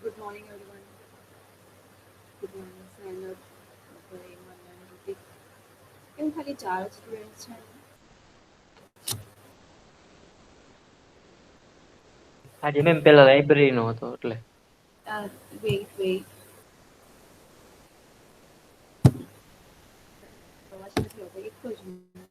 Good morning, everyone. Good morning, Sainab, Iman, and Ritik. કેમ ખાલી ચાર સ્ટુડન્ટ્સ છે? આજે મેમ પેલા લાઇબ્રેરી નો હતો એટલે વેઇટ વેઇટ અવાજ નથી આવતો એક જ minute.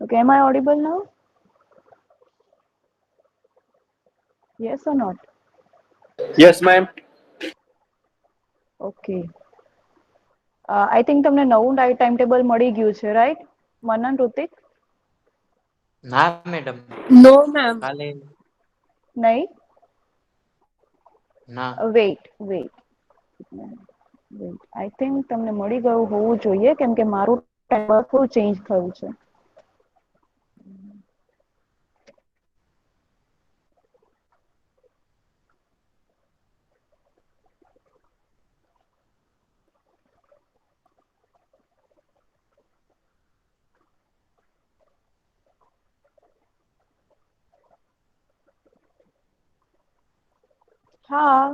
Okay, am I audible now? Yes or not? Yes, ma'am. Okay. I think તમને નવું ટાઈમ ટેબલ મળી ગયું છે, રાઈટ? મનન, ઋતિક? ના મેડમ No, ma'am. કાલે નહીં? ના wait wait wait I think તમને મળી ગયું હોવું જોઈએ કેમ કે મારું ટાઈમ થોડું ચેન્જ થયું છે. હા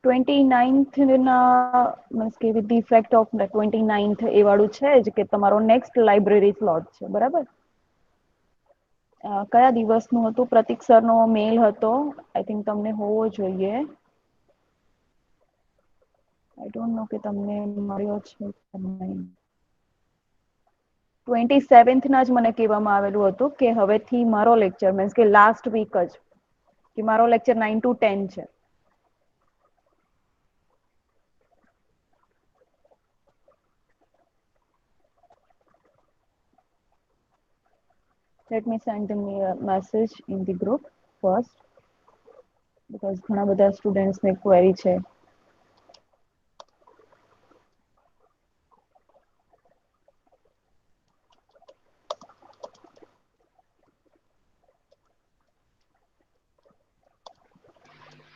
29ના મીન્સ કે with the effect of 29th એ વાળું છે જ કે તમારો નેક્સ્ટ લાઇબ્રેરી સ્લોટ છે, બરાબર? કયા દિવસનું હતું? પ્રતિક સરનો મેલ હતો, આઈ થિંક તમને હોવો જોઈએ. આઈ ડોન્ટ નો કે તમને મળ્યો છે કે નહીં. 27ના જ મને કહેવામાં આવેલું હતું કે હવેથી મારો લેક્ચર મીન્સ કે લાસ્ટ વીક જ કે મારો લેક્ચર 9 to 10 છે. Let me send them a message in the group first because ઘણા બધા સ્ટુડન્ટ્સને ક્વેરી છે.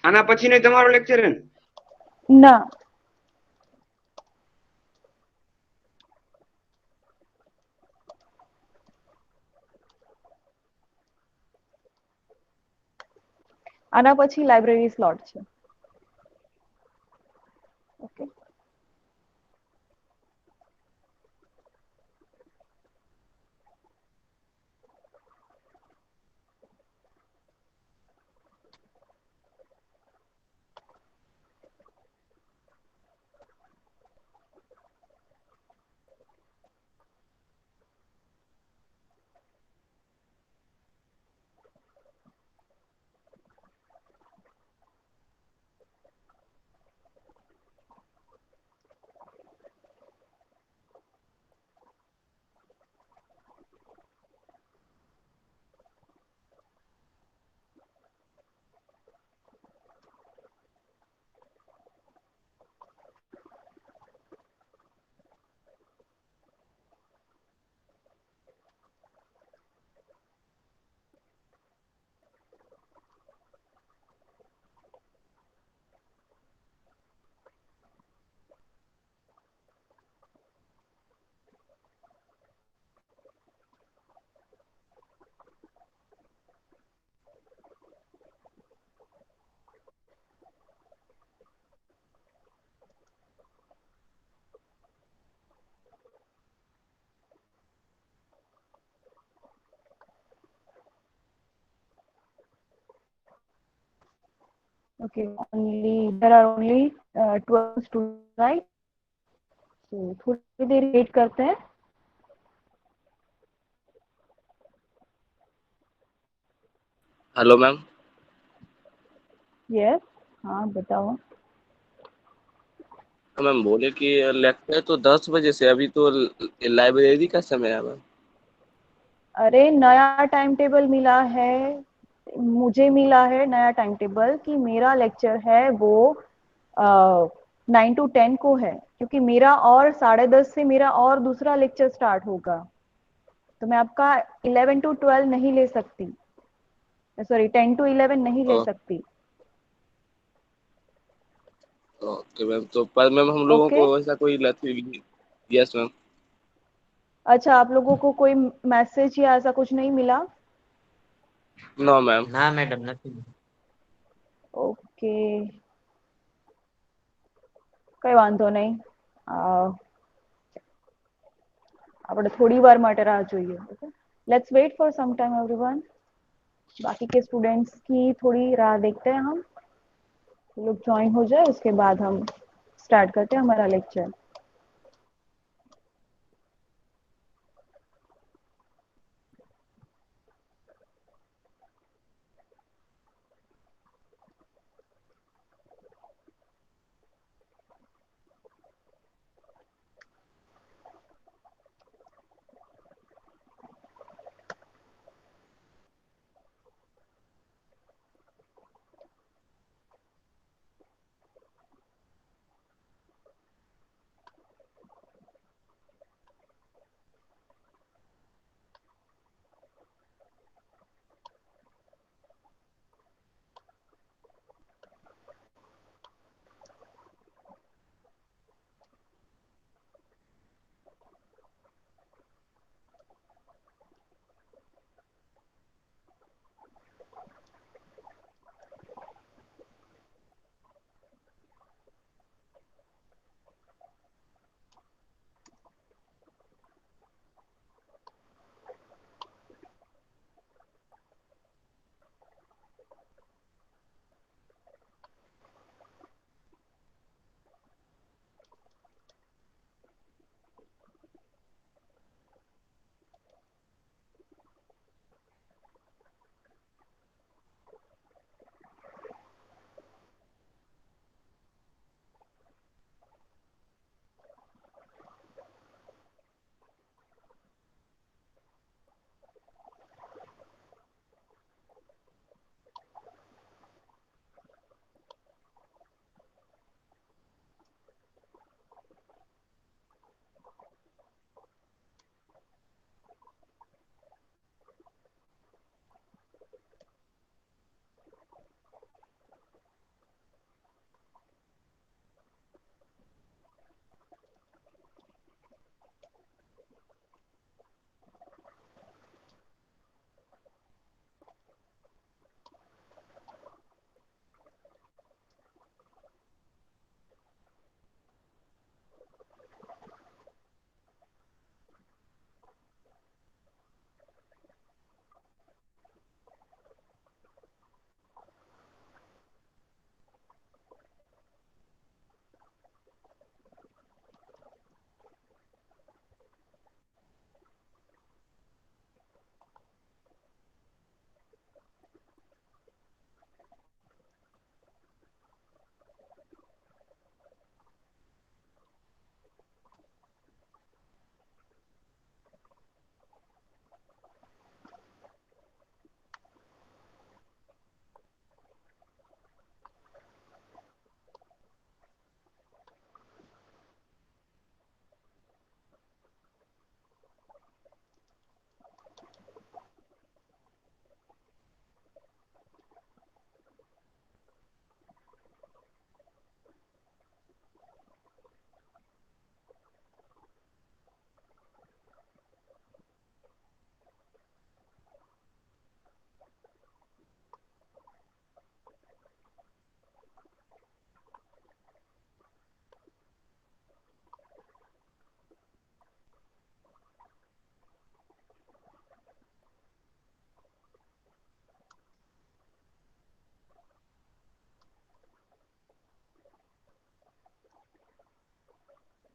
આના પછીનો તમારો લેક્ચર હે ને? ના, આના પછી લાઇબ્રેરી સ્લોટ છે. Okay, Okay, only there are only 12 students, right? So थोड़ी देर वेट करते हैं. Hello ma'am. Yes, हाँ बताओ. मैम बोले कि लेक्चर तो 10 बजे से, अभी तो लाइब्रेरी का समय है मैम. अरे नया टाइम टेबल मिला है, मुझे मिला है नया टाइम टेबल कि मेरा लेक्चर है वो 9 to 10 को है, क्योंकि मेरा और 10:30 से मेरा और दूसरा लेक्चर स्टार्ट होगा, तो मैं आपका 11 to 12 नहीं ले सकती, सॉरी 10 to 11 नहीं ले सकती. ओके मैम, तो पर मैम हम लोगों ओके, को वैसा कोई यस मैम. अच्छा आप लोगों को कोई मैसेज या ऐसा कुछ नहीं मिला? No ma'am. ના મેડમ નથી. ઓકે, કઈ વાંધો નહીં. આપણે થોડી વાર માટે રાહ જોઈએ. Okay, let's wait for some time everyone. बाकी के स्टूडेंट्स की थोड़ी राह देखते हैं हम, वो लोग ज्वाइन हो जाए उसके बाद हम स्टार्ट करते हैं हमारा लेक्चर.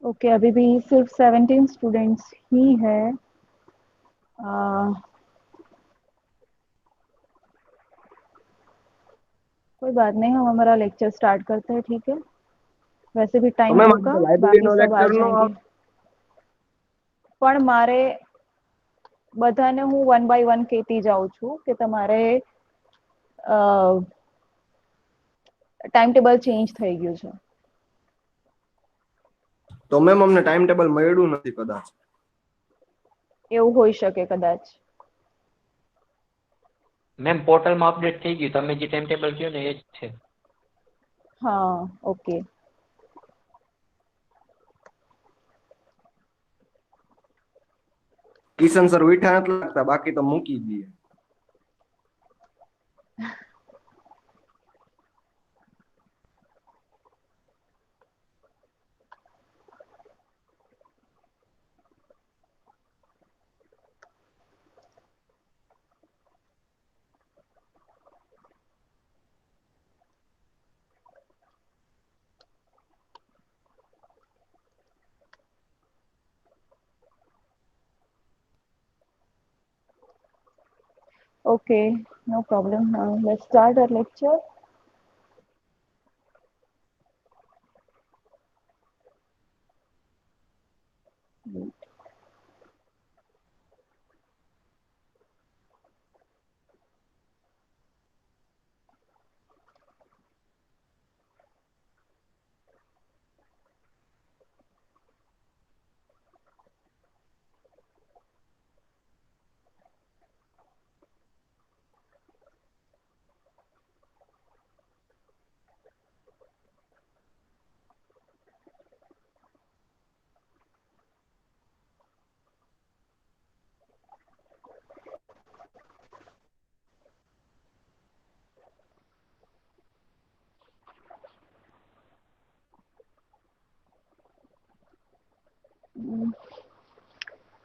ओके अभी भी सिर्फ 17 स्टूडेंट्स ही है। कोई बात नहीं, हम हमारा लेक्चर स्टार्ट करते हैं, ठीक है? वैसे भी તો टाइम મેમ होगा, बाकी લાઇબ્રેરીનો सब आ લેક્ચર નો जाएंगे। પણ મારે બધાને હું 1 બાય 1 કહેતી જાઉં છું કે તમારે ટાઈમ ટેબલ ચેન્જ થઈ ગયું છે। તો મેમ અમને ટાઈમ ટેબલ મળ્યું નથી કદાચ। એવું હોઈ શકે કદાચ। મેમ પોર્ટલમાં અપડેટ થઈ ગયું, તમે જે ટાઈમ ટેબલ કહ્યું ને એ જ છે। હા ઓકે। કિશન સર ઉઠ્યા નથી લાગતા, બાકી તો મૂકી દઈએ। Okay, no problem. Now let's start our lecture.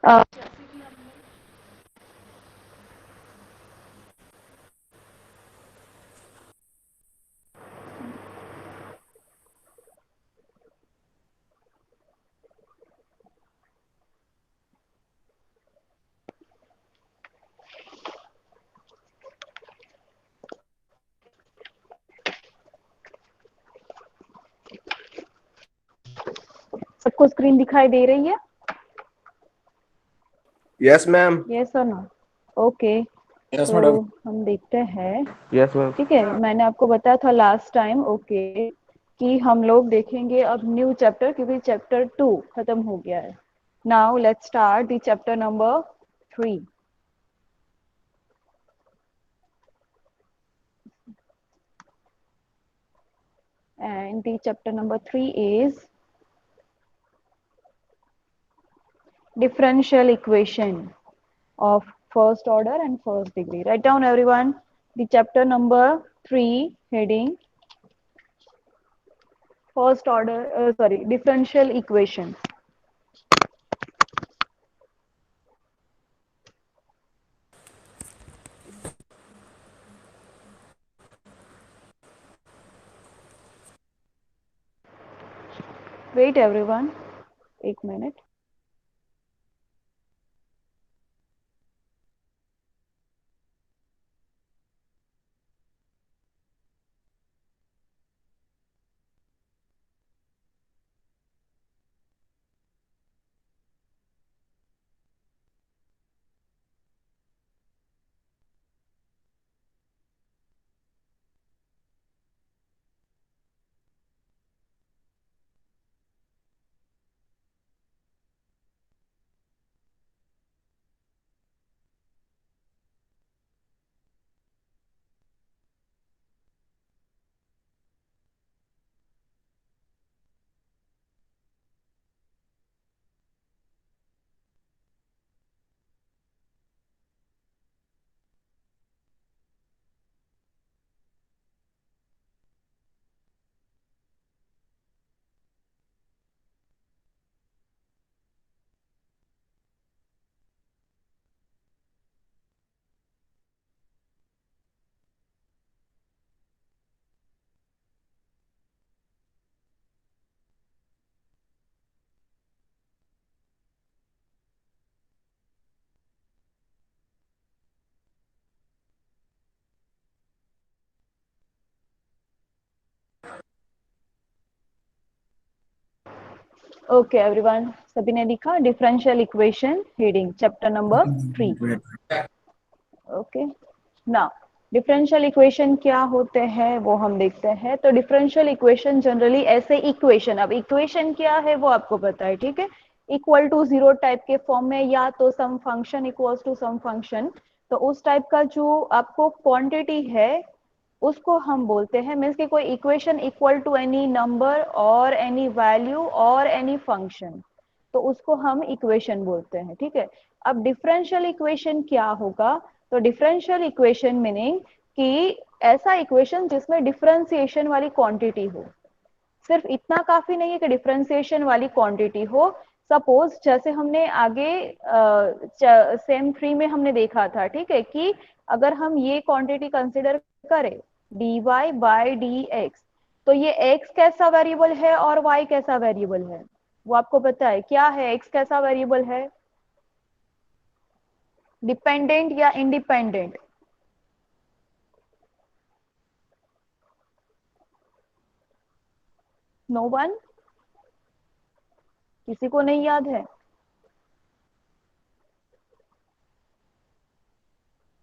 Uh, सबको स्क्रीन दिखाई दे रही है? Yes ma'am. यस और नो? ओके યસ तो મેડમ। हम देखते हैं। Yes ma'am. ठीक है, मैंने आपको बताया था लास्ट टाइम ओके कि हम लोग देखेंगे अब न्यू चैप्टर, क्योंकि चैप्टर 2 खत्म हो गया है। Now let's start the chapter number 3। and the chapter number 3 is differential equation of first order and first degree. Write down everyone the chapter number 3 heading first order sorry differential equations। wait everyone, एक minute। Okay everyone, सभी ने लिखा differential equation heading chapter number 3। Okay, now differential equation क्या होते हैं वो हम देखते हैं। तो डिफरेंशियल इक्वेशन जनरली ऐसे इक्वेशन, अब इक्वेशन क्या है वो आपको पता है, ठीक है, इक्वल टू जीरो टाइप के फॉर्म में, या तो some function equals to some function, तो उस टाइप का जो आपको क्वांटिटी है उसको हम बोलते हैं, मीन्स कि कोई equation equal to any number और एनी वैल्यू और एनी फंक्शन, तो उसको हम इक्वेशन बोलते हैं, ठीक है। अब डिफरेंशियल इक्वेशन क्या होगा, तो डिफरेंशियल इक्वेशन मीनिंग कि ऐसा इक्वेशन जिसमें डिफरेंशिएशन वाली क्वांटिटी हो। सिर्फ इतना काफी नहीं है कि डिफरेंशिएशन वाली क्वांटिटी हो। सपोज जैसे हमने आगे सेम 3 में हमने देखा था, ठीक है, कि अगर हम ये क्वांटिटी कंसिडर करें dy बाय dx, तो ये x कैसा वेरिएबल है और y कैसा वेरिएबल है वो आपको पता है। क्या है, x कैसा वेरिएबल है, डिपेंडेंट या इंडिपेंडेंट? नो वन, किसी को नहीं याद है?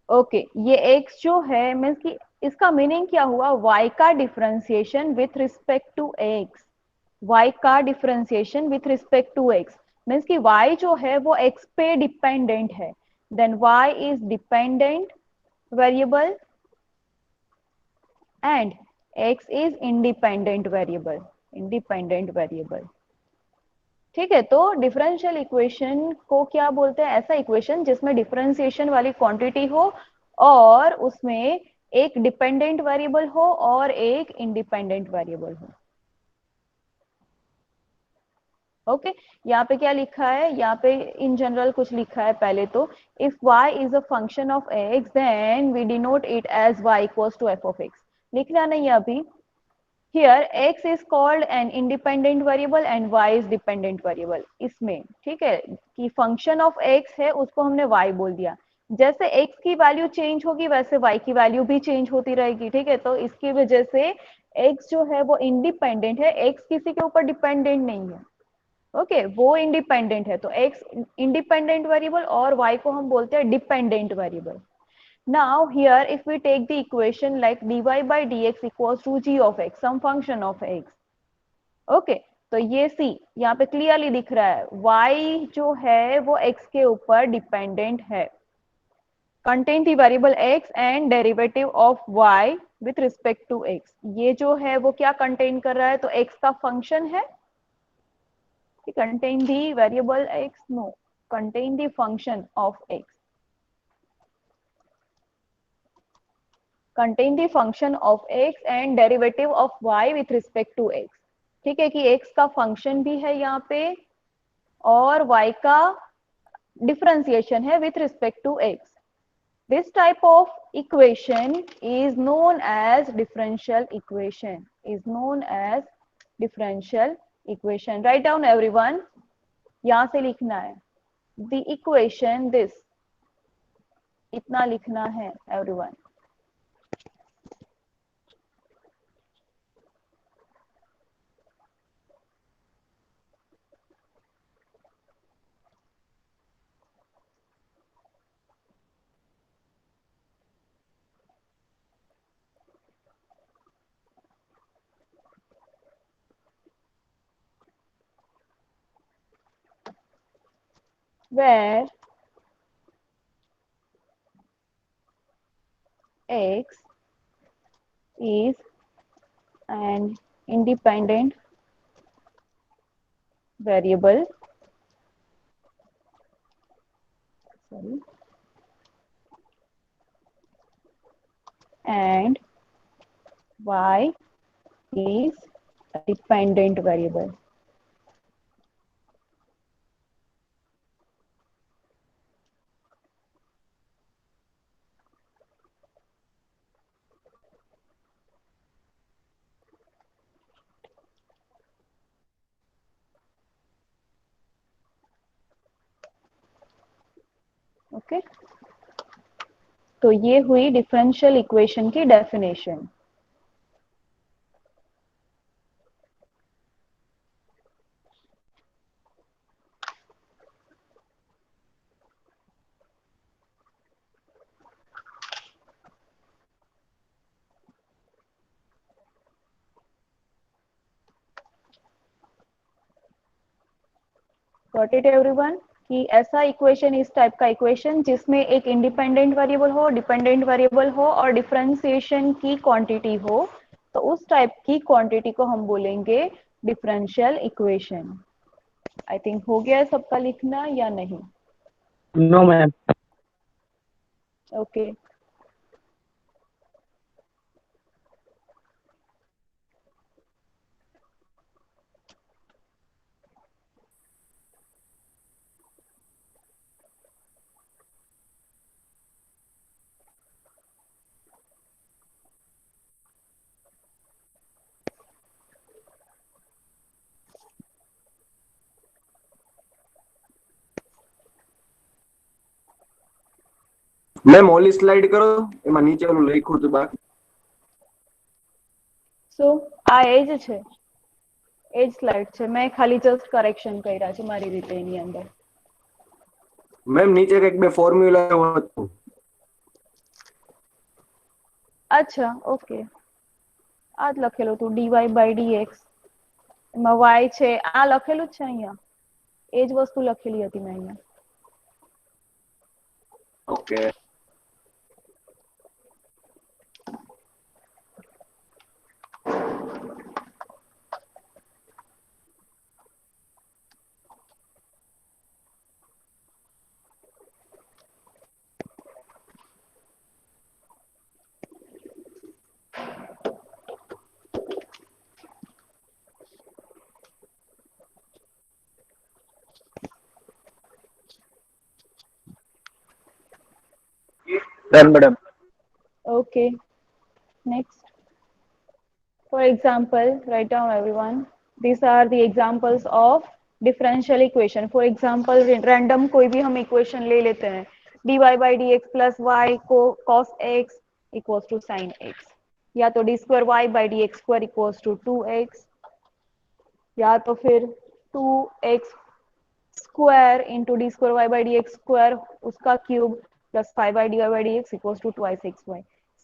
ओके, ये x जो है मीन्स कि इसका मीनिंग क्या हुआ, y का differentiation with respect to x, y का differentiation with respect to x means कि y जो है वो x पे डिपेंडेंट है, then y is dependent variable and x is independent variable, independent variable, ठीक है। तो डिफरेंशियल इक्वेशन को क्या बोलते हैं, ऐसा इक्वेशन जिसमें डिफरेंशिएशन वाली क्वांटिटी हो और उसमें एक डिपेंडेंट वेरिएबल हो और एक इंडिपेंडेंट वेरिएबल हो। ओके, यहाँ पे क्या लिखा है, यहाँ पे इन जनरल कुछ लिखा है। पहले तो if y is a function of x then we denote it as y equals to f of x। लिखना नहीं है अभी। Here x is called an independent variable and y is dependent variable। इसमें ठीक है कि फंक्शन ऑफ x है उसको हमने y बोल दिया। जैसे x की वैल्यू चेंज होगी वैसे y की वैल्यू भी चेंज होती रहेगी, ठीक है। तो इसकी वजह से x जो है वो इंडिपेंडेंट है, x किसी के ऊपर डिपेंडेंट नहीं है। ओके, वो इंडिपेंडेंट है, तो x इंडिपेंडेंट वेरिएबल और y को हम बोलते हैं dependent variable. Now here if we take the equation like dy by dx equals to g of x, some function of x, okay, तो ये c यहाँ पे क्लियरली दिख रहा है, y जो है वो x के ऊपर डिपेंडेंट है, contain the variable x and derivative of y with respect to x। ये जो है वो क्या कंटेन कर रहा है, तो x का फंक्शन है, contain the variable x, no, contain the function of x, contain the function of x and derivative of y with respect to x। ठीक है कि x का फंक्शन भी है यहाँ पे और y का डिफरेंशिएशन है with respect to x। This type of equation is known as differential equation, is known as differential equation। Write down everyone, यहाँ से लिखना है the equation this, इतना लिखना है everyone। Where x is an independent variable, sorry, and y is a dependent variable। Okay, तो ये हुई डिफरेंशियल इक्वेशन की डेफिनेशन। Got it everyone? कि ऐसा इक्वेशन, इस टाइप का इक्वेशन जिसमें एक इंडिपेंडेंट वेरिएबल हो, डिपेंडेंट वेरिएबल हो और डिफरेंशिएशन की क्वांटिटी हो, तो उस टाइप की क्वांटिटी को हम बोलेंगे डिफरेंशियल इक्वेशन। आई थिंक हो गया सबका लिखना या नहीं? No ma'am. ओके મેમ ઓલી સ્લાઇડ કરો, એમાં નીચે ઓલું લખ્યું હતું બાકી. સો આ એજ છે, એજ સ્લાઇડ છે, મેં ખાલી જસ્ટ કરેક્શન કર્યા છે મારી રીતે એની અંદર. મેમ નીચે કંઈક બે ફોર્મ્યુલા હતું. અચ્છા ઓકે, આ જ લખેલું હતું dy બાય dx, એમાં y છે, આ લખેલું જ છે અહીંયા, એ જ વસ્તુ લખેલી હતી મેં અહીંયા. Okay. Done madam. Okay, next. For example, write down everyone. These are the examples of differential equation. For example, random कोई भी हम equation ले लेते हैं, dy by dx plus y cos x equals to sin x, या तो d square y by dx square equals to 2x, या तो फिर 2x square into d square y by dx square उसका cube plus 5 by dy by dx equals to twice xy.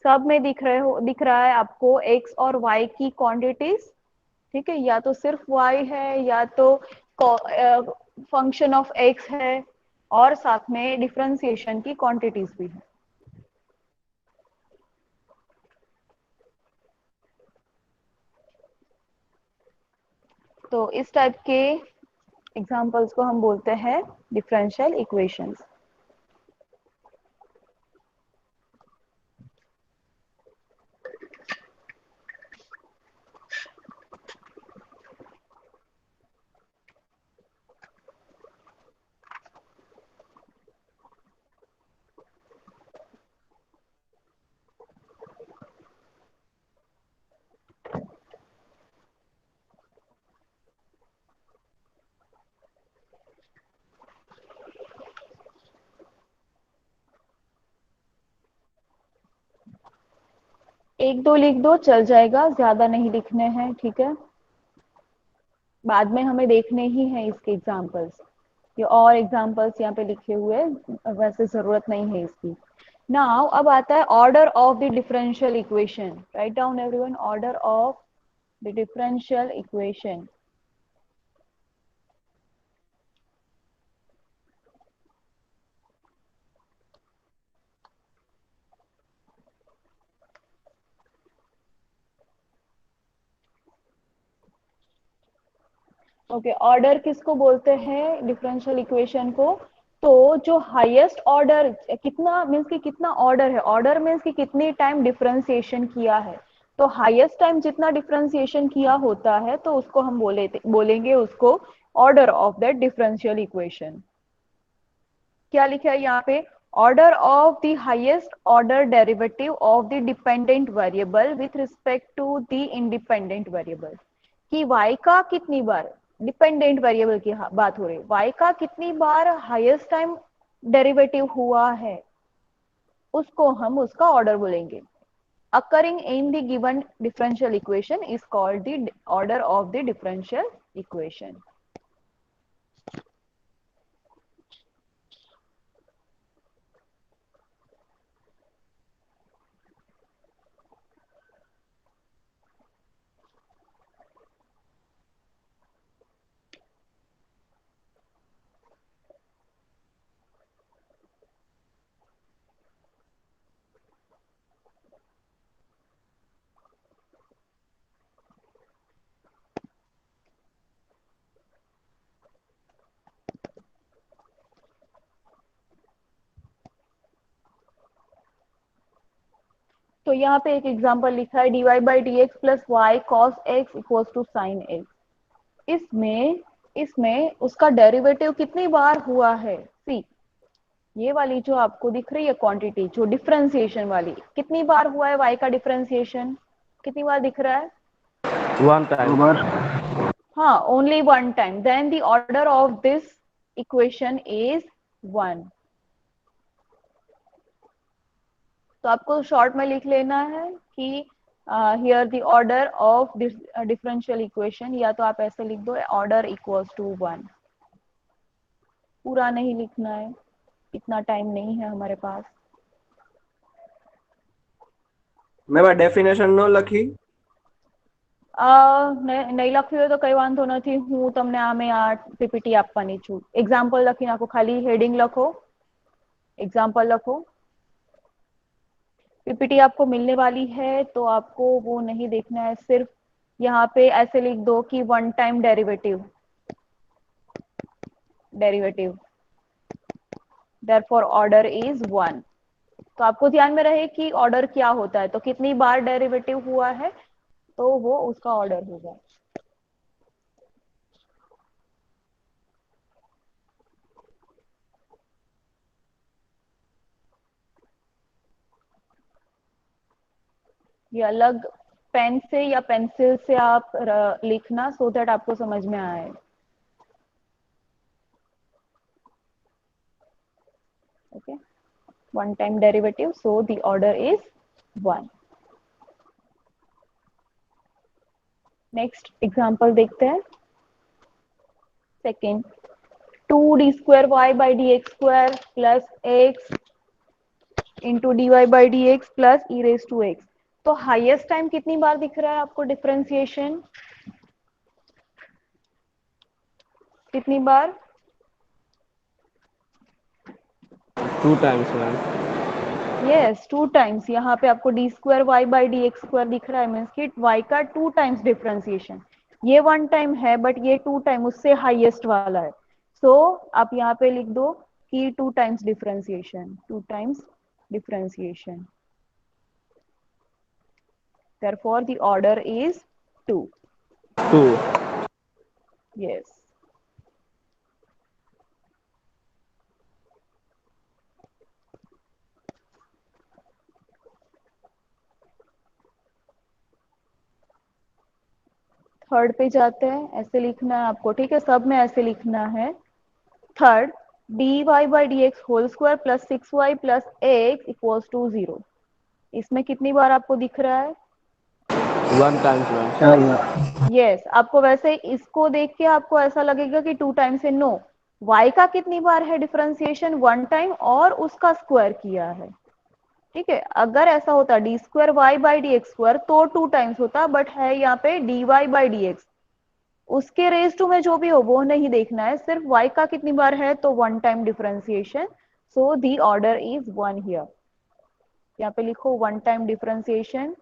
सब में दिख रहा है आपको x और y की क्वांटिटीज, ठीक है, या तो सिर्फ y है या तो फंक्शन ऑफ x है और साथ में डिफरेंशिएशन की क्वांटिटीज भी है. तो इस टाइप के एग्जांपल्स को हम बोलते हैं डिफरेंशियल इक्वेशंस. एक दो लिख दो चल जाएगा, ज्यादा नहीं लिखने हैं, ठीक है, बाद में हमें देखने ही हैं इसके एग्जांपल्स. ये और एग्जांपल्स यहाँ पे लिखे हुए, वैसे जरूरत नहीं है इसकी. नाउ अब आता है order of the differential equation. Right down everyone, order of the differential equation. Okay, order किसको बोलते हैं डिफरेंशियल इक्वेशन को? तो जो हाईएस्ट ऑर्डर, कितना मीन्स कि कितना ऑर्डर है, ऑर्डर मीन्स कि कितनी टाइम डिफरेंशिएशन किया है. तो हाईएस्ट टाइम जितना डिफरेंशिएशन किया होता है तो उसको हम बोलेंगे उसको order of that differential equation. क्या लिखा है यहाँ पे? Order of the highest order derivative of the dependent variable with respect to the independent variable. कि y का कितनी बार, डिपेंडेंट वेरिएबल की बात हो रही है, y का कितनी बार हाईएस्ट टाइम डेरिवेटिव हुआ है, उसको हम उसका ऑर्डर बोलेंगे. occurring in the given differential equation is called the order of the differential equation. तो यहाँ पे एक एग्जांपल लिखा है dy/dx plus y cos x equals to sin x। इसमें उसका डेरिवेटिव कितनी बार हुआ है? सी, ये वाली जो आपको दिख रही है क्वांटिटी, जो डिफरेंशिएशन वाली, कितनी बार हुआ है y का डिफरेंशिएशन? कितनी बार दिख रहा है? One time. हाँ, only one time. Then the order of this equation is 1। तो आपको शॉर्ट में लिख लेना है कि here the order of differential equation, या तो आप ऐसे लिख दो ऑर्डर इक्वल्स टू 1। पूरा नहीं लिखना है, इतना टाइम नहीं है हमारे पास। મેં ડેફિનેશન નો લખી. નહીં લખ્યું હોય તો કઈ વાંધો નથી, હું તમને આમે આ પીપીટી આપવાની છું। એક્ઝામ્પલ લખી નાખો, ખાલી હેડિંગ લખો, एग्जाम्पल रखो। पीपीटी आपको मिलने वाली है तो आपको वो नहीं देखना है, सिर्फ यहाँ पे ऐसे लिख दो कि one time derivative therefore order is 1। तो आपको ध्यान में रहे कि ऑर्डर क्या होता है, तो कितनी बार डेरिवेटिव हुआ है तो वो उसका ऑर्डर होगा। ये अलग पेन से या पेंसिल से आप लिखना, सो दैट आपको समझ में आए। Okay, one time derivative, so the order is 1। Next example देखते हैं। Second, 2d²y/dx² plus x into dy/dx plus e⁻x। तो हाईएस्ट टाइम कितनी बार दिख रहा है आपको डिफरेंशिएशन? कितनी बार? 2 टाइम्स मैम। Yes, 2 times. यहाँ पे आपको d²y/dx² दिख रहा है, मीन्स कि y का 2 टाइम्स डिफरेंशिएशन। ये 1 टाइम है बट ये 2 टाइम उससे हाईएस्ट वाला है। सो आप यहाँ पे लिख दो कि 2 times differentiation. Therefore the order is 2। 2। Yes। Third पे जाते हैं, ऐसे लिखना है आपको, ठीक है, सब में ऐसे लिखना है। Third, dy/dx whole square plus 6y plus x equals to 0। इसमें कितनी बार आपको दिख रहा है? 1 टाइम्स मैम। यस, आपको वैसे इसको देख के आपको ऐसा लगेगा कि 2 टाइम्स है, नो। y का कितनी बार है डिफरेंशिएशन? 1 टाइम, और उसका स्क्वायर किया है। ठीक है, अगर ऐसा होता d²y/dx² तो 2 टाइम्स होता, बट है यहाँ पे dy/dx, उसके रेज टू में जो भी हो वो नहीं देखना है, सिर्फ y का कितनी बार है तो 1 time differentiation. So the order is 1 here. यहाँ पे लिखो 1 time differentiation,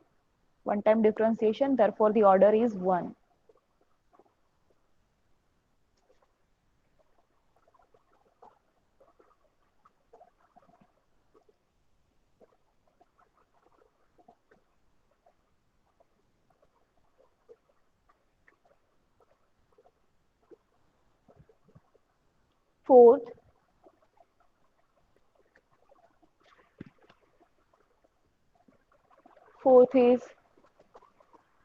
therefore the order is 1। Fourth is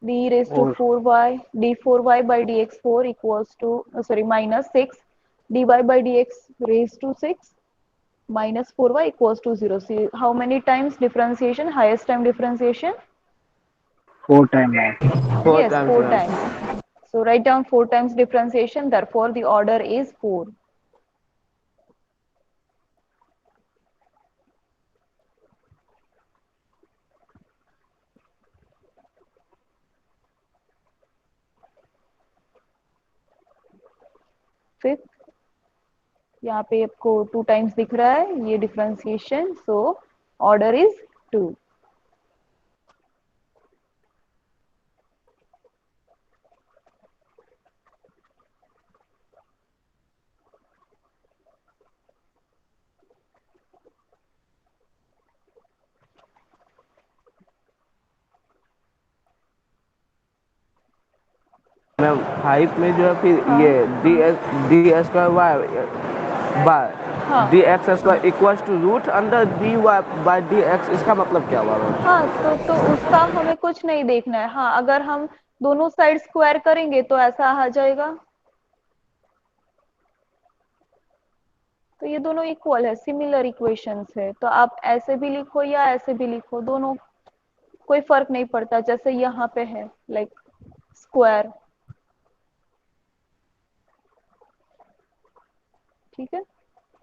d⁴y d4y/dx4 equals to minus 6 dy/dx raised to 6 minus 4y equals to 0। See how many times differentiation, highest time differentiation? 4 times. 4 Yes, times 4 ma'am. times। So write down 4 times differentiation, therefore the order is 4। Fifth, यहाँ पे आपको 2 times दिख रहा है ये differentiation, so order is 2। Ma'am 5 में जो है फिर हाँ ये डी स्क्वायर वाई बाय हाँ D X square equals to root under D Y by D X, इसका मतलब क्या हुआ मैम? हाँ, तो उसका हमें कुछ नहीं देखना है। हाँ, अगर हम दोनों साइड स्क्वायर करेंगे तो ऐसा आ जाएगा। तो ये दोनों इक्वल है, सिमिलर इक्वेशंस है। तो आप ऐसे भी लिखो या ऐसे भी लिखो, दोनों कोई फर्क नहीं पड़ता। जैसे यहाँ पे है लाइक स्क्वायर, ठीक है।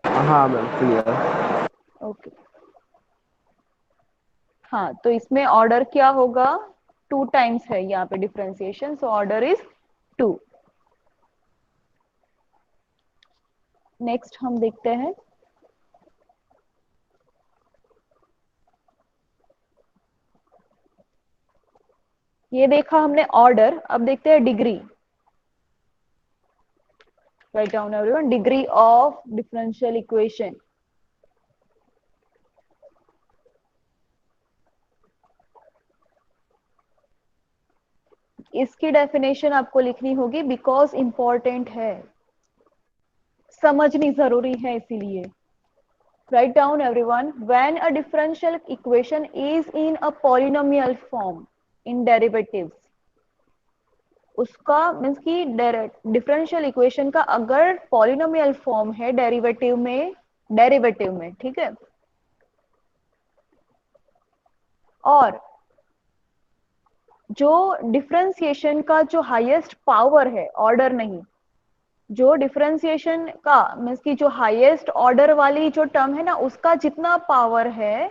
हाँ मैम क्लियर। ओके, हाँ, तो इसमें ऑर्डर क्या होगा? 2 टाइम्स है यहाँ पे differentiation, so order is 2। Next हम देखते हैं, ये देखा हमने ऑर्डर, अब देखते हैं degree. Right down everyone, degree of differential equation. इसकी डेफिनेशन आपको लिखनी होगी बिकॉज इंपॉर्टेंट है, समझनी जरूरी है इसीलिए। Right down everyone, when a differential equation is in a polynomial form in derivatives, उसका मीन्स की डिफरेंशियल इक्वेशन का अगर पॉलिनोमियल फॉर्म है डेरिवेटिव में, ठीक है, और जो डिफरेंशिएशन का जो हाईएस्ट पावर है, ऑर्डर नहीं, जो डिफरेंशिएशन का मीन्स की जो हाईएस्ट ऑर्डर वाली जो टर्म है ना, उसका जितना पावर है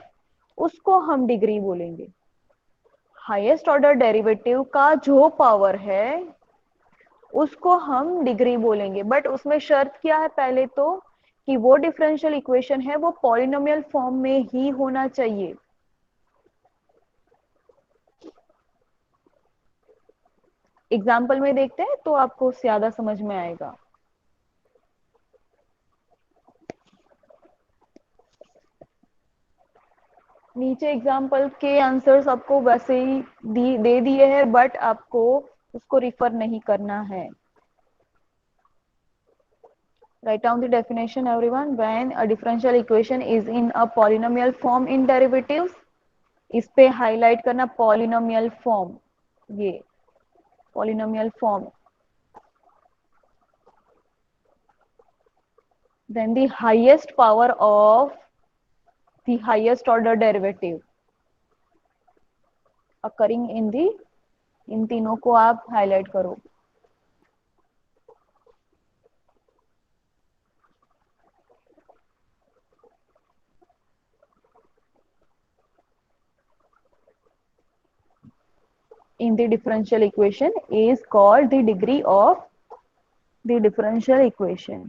उसको हम डिग्री बोलेंगे। हाईएस्ट ऑर्डर डेरिवेटिव का जो पावर है उसको हम डिग्री बोलेंगे। बट उसमें शर्त क्या है? पहले तो कि वो डिफरेंशियल इक्वेशन है वो पॉलिनोमियल फॉर्म में ही होना चाहिए। एग्जाम्पल में देखते हैं तो आपको ज्यादा समझ में आएगा। नीचे एग्जाम्पल के आंसर्स आपको वैसे ही दे दिए हैं, बट आपको उसको रिफर नहीं करना है। Write down the definition everyone. When a differential equation is in a polynomial form in derivatives, इस पे हाईलाइट करना पॉलिनोमियल फॉर्म, ये polynomial form, then the highest power of the highest order derivative occurring in the, इन तीनों को आप highlight करो। in the differential equation is called the degree of the differential equation.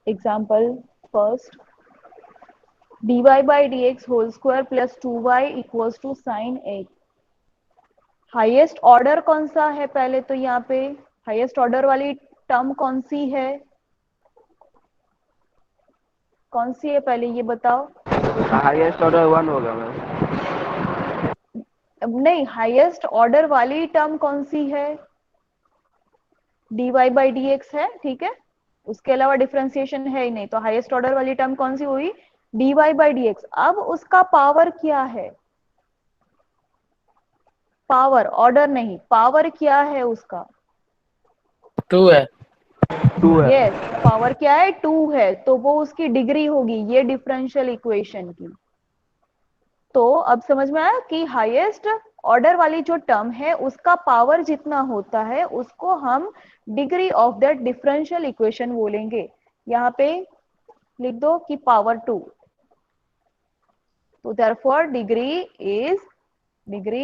Example first, dy by dx whole square plus 2y equals to sin x। Highest order कौन सा है? पहले तो यहाँ पे हाईएस्ट ऑर्डर वाली टर्म कौन सी है? कौन सी है पहले ये बताओ। हाईएस्ट ऑर्डर 1 होगा मैम। नहीं, हाईएस्ट ऑर्डर वाली टर्म कौन सी है? dy by dx है, ठीक है, उसके अलावा डिफरेंशिएशन है ही नहीं, तो हाईएस्ट ऑर्डर वाली टर्म कौन सी हुई? dy by dx। अब उसका पावर क्या है? पावर, ऑर्डर नहीं, पावर क्या है उसका? 2 है। 2 है। यस, पावर क्या है? 2 है, तो वो उसकी डिग्री होगी ये डिफरेंशियल इक्वेशन की। तो अब समझ में आया कि हाईएस्ट ऑर्डर वाली जो टर्म है उसका पावर जितना होता है उसको हम degree of that differential equation बोलेंगे। यहाँ पे लिख दो कि पावर 2। तो देयरफॉर डिग्री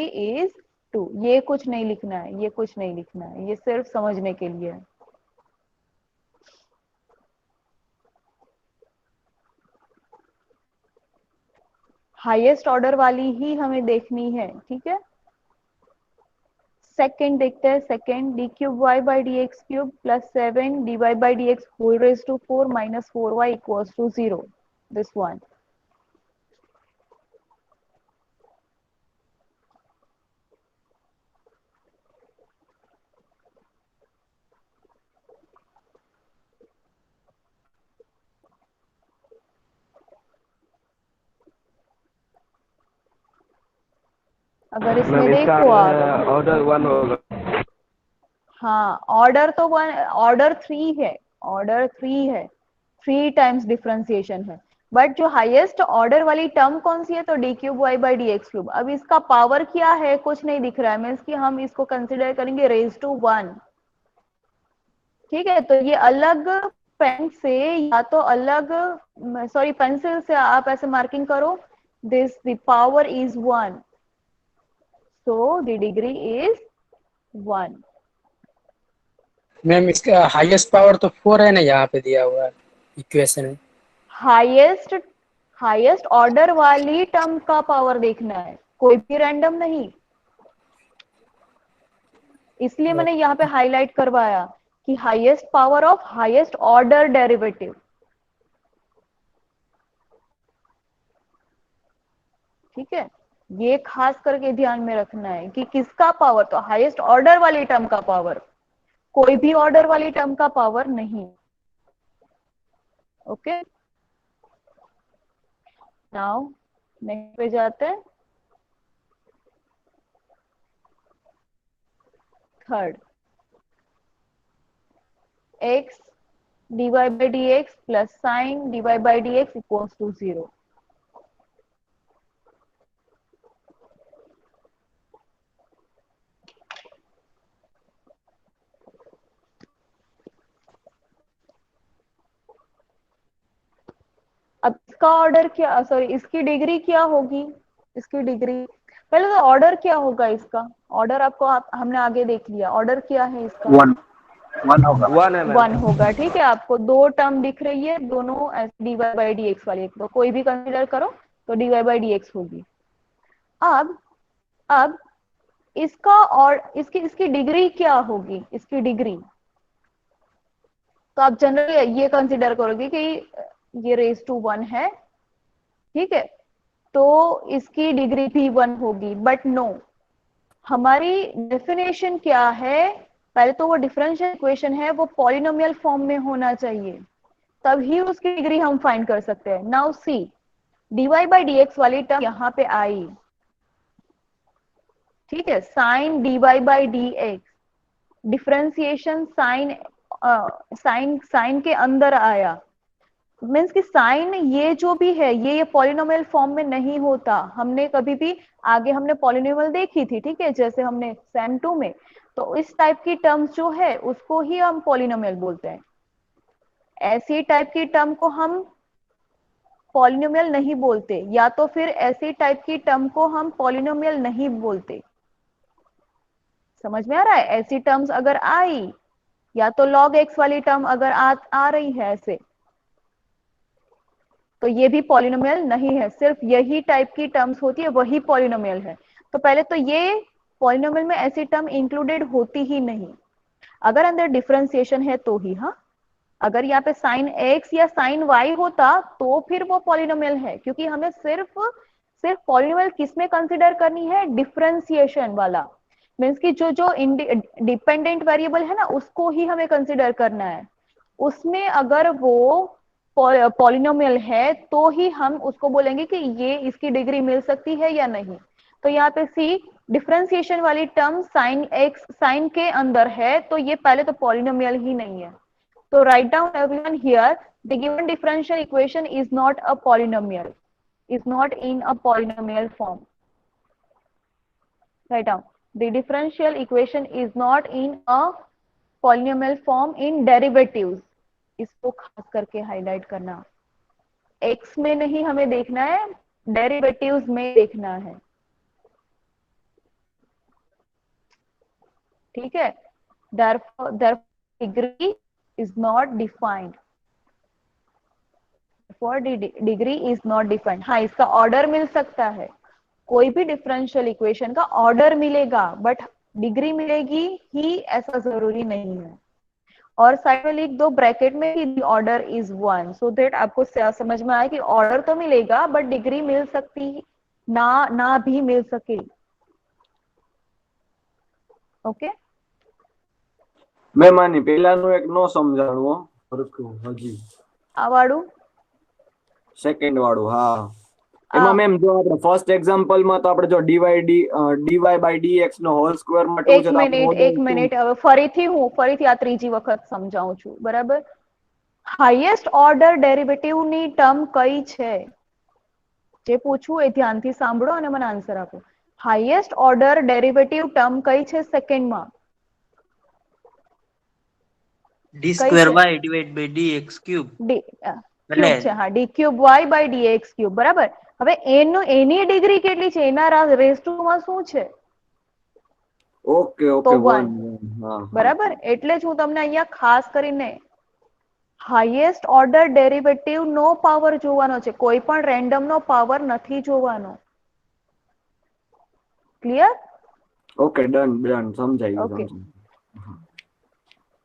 इज 2। ये कुछ नहीं लिखना है, ये कुछ नहीं लिखना है, ये सिर्फ समझने के लिए है। हाईएस्ट ऑर्डर वाली ही हमें देखनी है, ठीक है। सेकेंड देखते हैं, second D cube Y by D X cube plus 7 D Y by D X whole raise to 4 minus 4y equals to 0, this one. अगर इसमें मैम इसका देखो आप, ऑर्डर 1 होगा। हाँ ऑर्डर तो वन, ऑर्डर 3 है, ऑर्डर 3 है, 3 टाइम्स डिफरेंशिएशन है, बट जो हाईएस्ट ऑर्डर वाली टर्म कौन सी है, तो D cube Y by D X cube. अब इसका पावर क्या है, कुछ नहीं दिख रहा है, मीन्स कि हम इसको कंसिडर करेंगे रेज टू 1। ठीक है, तो ये अलग पेन से या तो अलग, सॉरी पेंसिल से आप ऐसे मार्किंग करो, this the power is 1, so the degree is 1। Ma'am इसका हाईएस्ट पावर तो 4 है ना, यहाँ पे दिया हुआ है इक्वेशन में। हाईएस्ट, हाईएस्ट ऑर्डर वाली टर्म का पावर देखना है, कोई भी रैंडम नहीं, इसलिए मैंने यहाँ पे हाईलाइट करवाया कि highest power of highest order derivative. ठीक है, ये खास करके ध्यान में रखना है कि किसका पावर, तो हाईएस्ट ऑर्डर वाली टर्म का पावर, कोई भी ऑर्डर वाली टर्म का पावर नहीं। ओके, नाउ नेक्स्ट पे जाते हैं, third x dy by dx plus sin dy by dx equals to 0। अब इसका ऑर्डर क्या, सॉरी इसकी डिग्री क्या होगी, इसकी डिग्री, पहले तो ऑर्डर क्या होगा इसका, ऑर्डर आपको हमने आगे देख लिया, ऑर्डर क्या है इसका, 1 होगा। 1 है मैम। 1 होगा। ठीक है, आपको दो टर्म दिख रही है, दोनों D Y by D X वाली, तो कोई भी कंसिडर करो तो D Y by D X होगी। अब इसका और इसकी डिग्री क्या होगी, इसकी डिग्री, तो आप जनरली ये कंसिडर करोगे कि ये रेज टू 1 है, ठीक है, तो इसकी डिग्री भी 1 होगी, बट नो, हमारी डेफिनेशन क्या है, पहले तो वो डिफरेंशियल इक्वेशन है, वो पॉलिनोमियल फॉर्म में होना चाहिए, तभी उसकी डिग्री हम फाइंड कर सकते हैं। Now see, dy by D X वाली टर्म यहाँ पे आई, ठीक है, sine dy by D X, differentiation sine के अंदर आया, मीन्स कि साइन ये जो भी है ये पॉलिनोमियल फॉर्म में नहीं होता। हमने कभी भी आगे हमने पॉलिनोमियल देखी थी, ठीक है, जैसे हमने सेम 2 में, तो इस टाइप की टर्म्स जो है उसको ही हम पॉलिनोमियल बोलते हैं, ऐसी टाइप की टर्म को हम पॉलिनोमियल नहीं बोलते, या तो फिर ऐसी टाइप की टर्म को हम पॉलिनोमियल नहीं बोलते। समझ में आ रहा है, ऐसी टर्म्स अगर आई, या तो log x वाली टर्म अगर आ रही है ऐसे, तो ये भी पॉलिनोमियल नहीं है, सिर्फ यही टाइप की टर्म्स होती है वही पॉलिनोमियल है। तो पहले तो ये पॉलिनोमियल में ऐसी टर्म इंक्लूडेड होती ही नहीं, अगर अंदर डिफरेंशिएशन है तो ही। हाँ, अगर यहाँ पे साइन x या साइन y होता तो फिर वो पॉलिनोमियल है, क्योंकि हमें सिर्फ पॉलिनोमियल किसमें कंसिडर करनी है, डिफरेंशिएशन वाला, मीन्स कि जो डिपेंडेंट वेरिएबल है ना उसको ही हमें कंसिडर करना है, उसमें अगर वो पॉलिनोमियल है तो ही हम उसको बोलेंगे कि ये इसकी डिग्री मिल सकती है या नहीं। तो यहाँ पे सी, डिफरेंशिएशन वाली टर्म साइन x साइन के अंदर है, तो ये पहले तो पॉलिनोमियल ही नहीं है। तो write down everyone here, the given differential equation is not a polynomial, is not in a polynomial form. Write down, the differential equation is not in a polynomial form in derivatives. इसको खास करके highlight करना, x में नहीं हमें देखना है, derivatives में देखना है, ठीक है। therefore degree is not defined, for degree is not defined। हाँ, इसका ऑर्डर मिल सकता है, कोई भी डिफरेंशियल इक्वेशन का ऑर्डर मिलेगा, बट डिग्री मिलेगी ही ऐसा जरूरी नहीं है। और साइड में लिख दो ब्रैकेट में कि ऑर्डर इज 1, सो दैट आपको समझ में आए कि ऑर्डर तो मिलेगा बट डिग्री मिल सकती ना भी मिल सके। ओके મેમ આની પહેલાનું એક નો સમજાણું હો સરખું હજી આ વાળું સેકન્ડ વાળું હા એમાં મેમ જો આપણે ફર્સ્ટ એક્ઝામ્પલમાં તો આપણે જો dy by dx નો હોલ સ્ક્વેર માટે એક છે તો આપણે મિનિટ હવે ફરીથી આ ત્રીજી વખત સમજાવું છું, બરાબર? હાઈએસ્ટ ઓર્ડર ડેરિવેટિવ ની ટર્મ કઈ છે? જે પૂછવું એ ધ્યાનથી સાંભળો અને મને આન્સર આપો. હાઈએસ્ટ ઓર્ડર ડેરિવેટિવ ટર્મ કઈ છે સેકન્ડમાં? d square y divided by dx cube cube છે, હા, d cube y by dx cube, બરાબર. હવે એની ડિગ્રી કેટલી છે? એના રેઝ ટુ માં શું છે? ઓકે તો ઓકે 1, બરાબર. એટલે જ હું તમને અહીંયા ખાસ કરીને હાઈએસ્ટ ઓર્ડર ડેરિવેટિવ નો પાવર જોવાનો છે, કોઈ પણ રેન્ડમ નો પાવર નથી જોવાનો. क्लियर? ओके डन डन समझाई ओके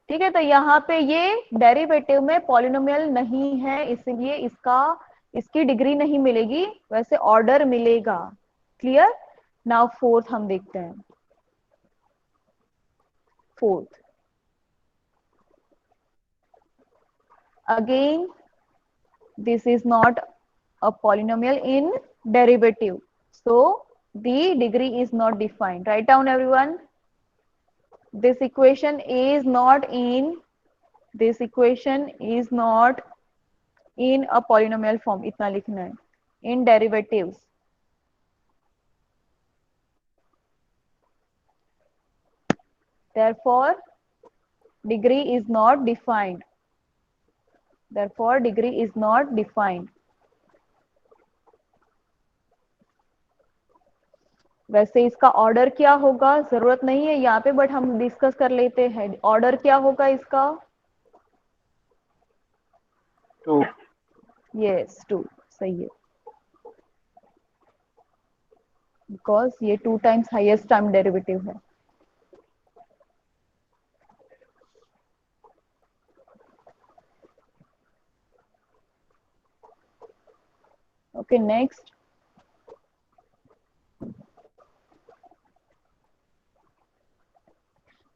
ठीक है. तो यहाँ पे ये डेरिवेटिव में पॉलिनोमियल नहीं है, इसलिए इसकी डिग्री नहीं मिलेगी, वैसे ऑर्डर मिलेगा. क्लियर? नाउ फोर्थ हम देखते हैं. Fourth again this is not a polynomial in derivative, so the degree is not defined. Write down everyone. This equation is not in a polynomial form. इतना लिखना है. In derivatives. Therefore degree is not defined. वैसे इसका order क्या होगा जरूरत नहीं है यहाँ पे, बट हम डिस्कस कर लेते हैं. ऑर्डर क्या होगा इसका? 2. यस 2 सही है, बिकॉज ये 2 टाइम्स हाईएस्ट टाइम डेरिवेटिव है. Okay next.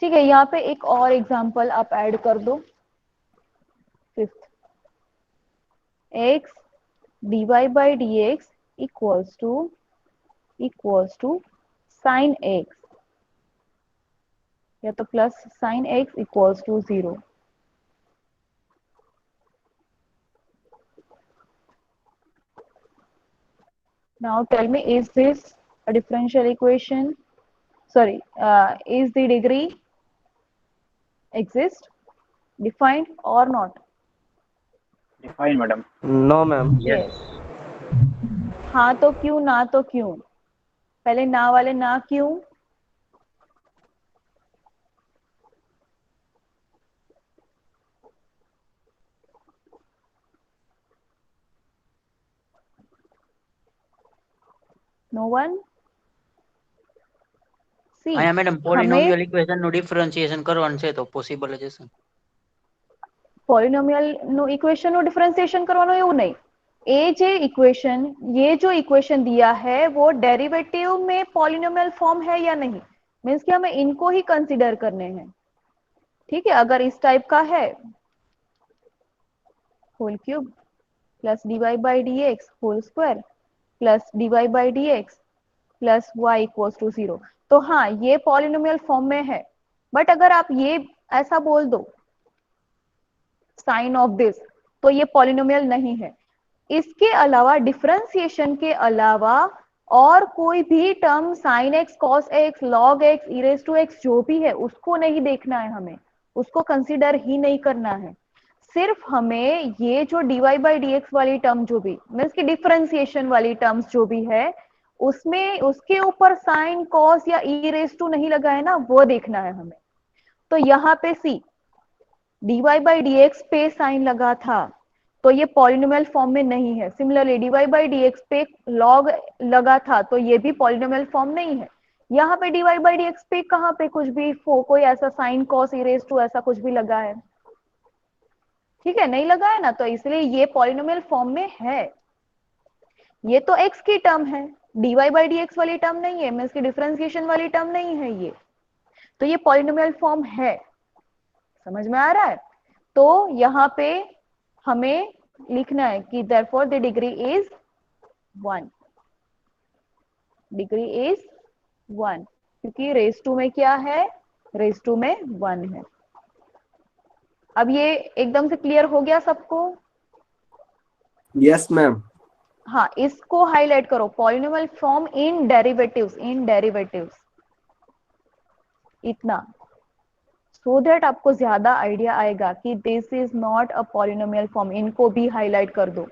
ठीक है, यहाँ पे एक और एग्जांपल आप ऐड कर दो. Fifth, x dy by dx equals to sin x या तो plus sin x equals to 0. Now tell me, is this a differential equation? Sorry, is the degree exist, defined or not? Define, madam. No ma'am. Yes. हाँ तो क्यों, ना तो क्यों? पहले ना वाले ना क्यों? No one? See, અહીંયા મેડમ हमें પોલિનોમિયલ ઇક્વેશન નું ડિફરન્શિએશન કરવાનું છે તો પોસિબલ જ હશે. પોલિનોમિયલ નું ઇક્વેશન નું ડિફરન્શિએશન કરવાનું એવું નહીં. ये जो इक्वेशन दिया है वो डेरिवेटिव में पॉलिनोमियल फॉर्म है या नहीं, मीन्स कि हमें इनको ही कंसीडर करने हैं. ठीक है, अगर इस टाइप का है whole cube plus dy by dx whole square plus dy by dx plus y equals to 0, तो हाँ ये पॉलिनोमियल फॉर्म में है. बट अगर आप ये ऐसा बोल दो साइन ऑफ दिस, तो ये पॉलिनोमियल नहीं है. इसके अलावा डिफरेंशिएशन के अलावा और कोई भी term sin x, cos x, log x, e raised to x जो भी है उसको नहीं देखना है, हमें उसको कंसीडर ही नहीं करना है. सिर्फ हमें ये जो dy बाई dx वाली टर्म जो भी मीन्स की डिफरेंशिएशन वाली टर्म्स जो भी है उसमें उसके ऊपर साइन कॉस या ई रेस टू नहीं लगा है ना, वो देखना है हमें. तो यहाँ पे सी dy बाई dx पे साइन लगा था तो ये पॉलिनोमियल फॉर्म में नहीं है. सिमिलरली dy बाई dx पे लॉग लगा था तो ये भी पॉलिनोमियल फॉर्म नहीं है. यहाँ पे dy बाई डी एक्स पे कहाँ पे कुछ भी कोई ऐसा sine cos E raise to ऐसा कुछ भी लगा है? ठीक है, नहीं लगा है ना, तो इसलिए ये पॉलिनोमियल फॉर्म में है। ये तो x की टर्म है, dy बाई डी एक्स वाली टर्म नहीं है, मीन्स की डिफरेंशिएशन वाली टर्म नहीं है ये, तो ये पॉलिनोमियल फॉर्म है। समझ में आ रहा है? तो यहाँ पे हमें लिखना है कि therefore the degree is 1, degree is 1, क्योंकि रेज टू में क्या है, रेज टू में 1 है। अब ये एकदम से क्लियर हो गया सबको? Yes ma'am. हाँ, इसको हाईलाइट करो, polynomial form in derivatives, in derivatives, इतना, सो दैट आपको ज्यादा आइडिया आएगा कि this is not a polynomial form. इनको भी हाईलाइट कर दो,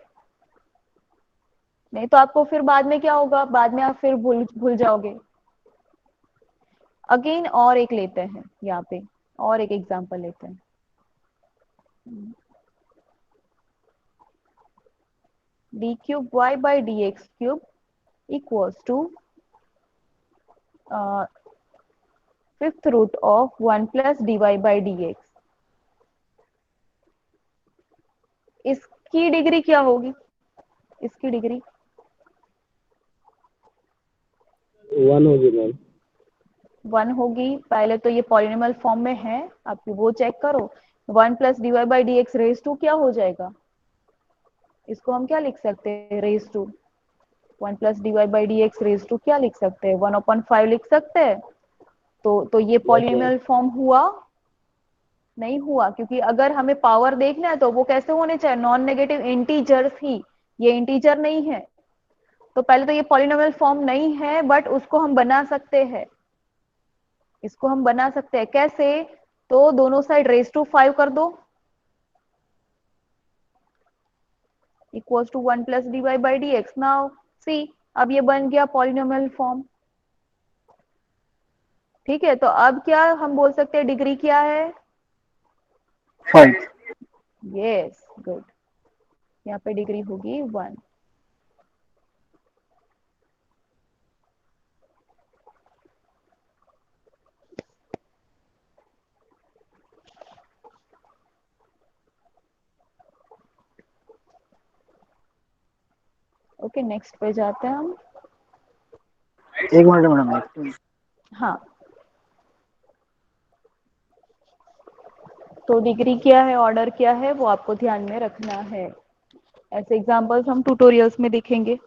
नहीं तो आपको फिर बाद में क्या होगा, बाद में आप फिर भूल जाओगे। अगेन और एक लेते हैं, यहाँ पे और एक एग्जांपल लेते हैं। D cube Y by D X cube equals to fifth root of 1 plus D Y by D X. इसकी डिग्री क्या होगी? इसकी डिग्री 1 होगी मैम। 1 होगी। पहले तो ये पॉलिनोमियल फॉर्म में है, आप वो चेक करो। 1 plus D Y by D X raise to क्या हो जाएगा? इसको हम क्या लिख सकते हैं, raise to 1 plus D Y by D X raise to क्या लिख सकते हैं, 1/5 लिख सकते हैं। तो ये पॉलिनोमियल फॉर्म हुआ? नहीं हुआ, क्योंकि अगर हमें पावर देखना है तो वो कैसे होने चाहिए, नॉन नेगेटिव इंटीजर्स ही, ये इंटीजर नहीं है। तो पहले तो ये पॉलिनोमियल फॉर्म नहीं है, बट उसको हम बना सकते हैं। इसको हम बना सकते हैं कैसे? तो दोनों साइड रेज टू 5 कर दो, equals to 1 plus D Y by D X. Now see, अब ये बन गया पॉलिनोमियल फॉर्म। ठीक है, तो अब क्या हम बोल सकते हैं, डिग्री क्या है? 5। यस, गुड, यहाँ पे डिग्री होगी 1। ओके, नेक्स्ट पे जाते हैं हम। एक मिनट मैडम। हाँ, तो डिग्री क्या है, ऑर्डर क्या है, वो आपको ध्यान में रखना है। ऐसे एग्जांपल्स हम ट्यूटोरियल्स में देखेंगे।